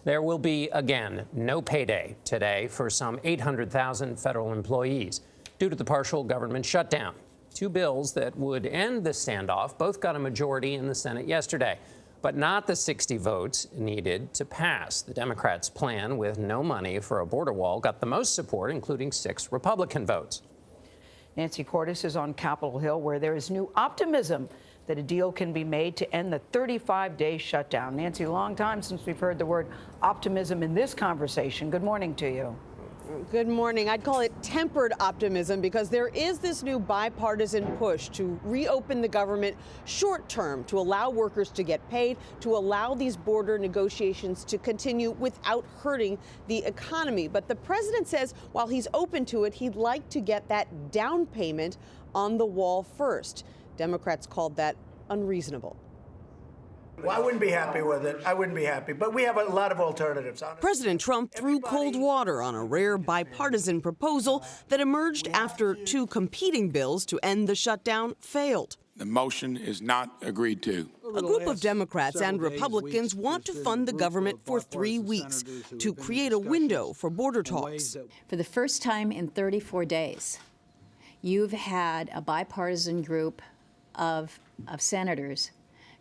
There will be, again, no payday today for some 800,000 federal employees due to the partial government shutdown. Two bills that would end the standoff both got a majority in the Senate yesterday, but not the 60 votes needed to pass. The Democrats' plan with no money for a border wall got the most support, including 6 Republican votes. Nancy Cordes is on Capitol Hill, where there is new optimism that a deal can be made to end the 35-day shutdown. Nancy, long time since we've heard the word optimism in this conversation. Good morning to you. Good morning. I'd call it tempered optimism because there is this new bipartisan push to reopen the government short term, to allow workers to get paid, to allow these border negotiations to continue without hurting the economy. But the president says while he's open to it, he'd like to get that down payment on the wall first. Democrats called that unreasonable. Well, I wouldn't be happy with it. I wouldn't be happy. But we have a lot of alternatives. President Trump threw cold water on a rare bipartisan proposal that emerged after 2 competing bills to end the shutdown failed. The motion is not agreed to. A group of Democrats and Republicans want to fund the government for 3 weeks to create a window for border talks. For the first time in 34 days, you've had a bipartisan group of senators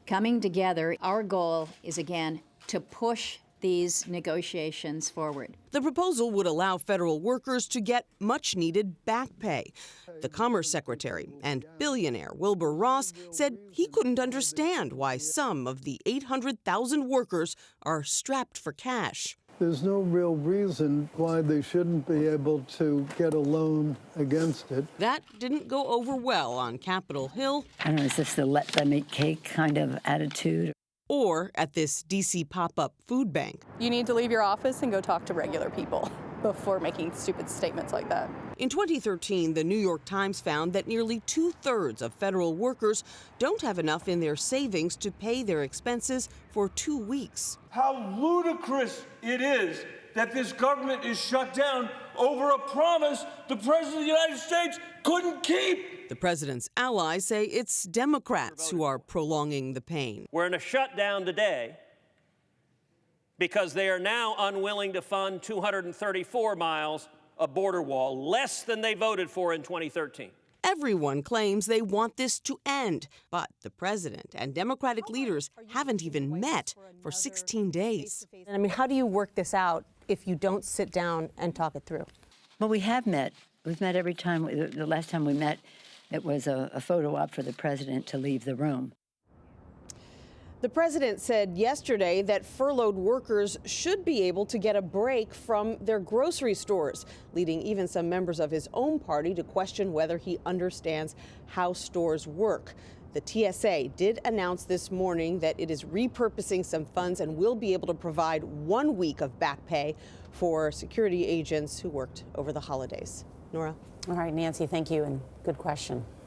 coming together. Our goal is, again, to push these negotiations forward. The proposal would allow federal workers to get much-needed back pay. The Commerce Secretary and billionaire Wilbur Ross said he couldn't understand why some of the 800,000 workers are strapped for cash. There's no real reason why they shouldn't be able to get a loan against it. That didn't go over well on Capitol Hill. I don't know, is this the let them eat cake kind of attitude? Or at this D.C. pop-up food bank. You need to leave your office and go talk to regular people before making stupid statements like that. In 2013, the New York Times found that nearly 2/3 of federal workers don't have enough in their savings to pay their expenses for 2 weeks. How ludicrous it is that this government is shut down over a promise the President of the United States couldn't keep. The president's allies say it's Democrats who are prolonging the pain. We're in a shutdown today because they are now unwilling to fund 234 miles of border wall, less than they voted for in 2013. Everyone claims they want this to end, but the president and Democratic leaders haven't even met for 16 days. I mean, how do you work this out if you don't sit down and talk it through? Well, we have met. We've met every time. The last time we met, it was a photo op for the president to leave the room. The president said yesterday that furloughed workers should be able to get a break from their grocery stores, leading even some members of his own party to question whether he understands how stores work. The TSA did announce this morning that it is repurposing some funds and will be able to provide 1 week of back pay for security agents who worked over the holidays. Norah? All right, Nancy, thank you, and good question.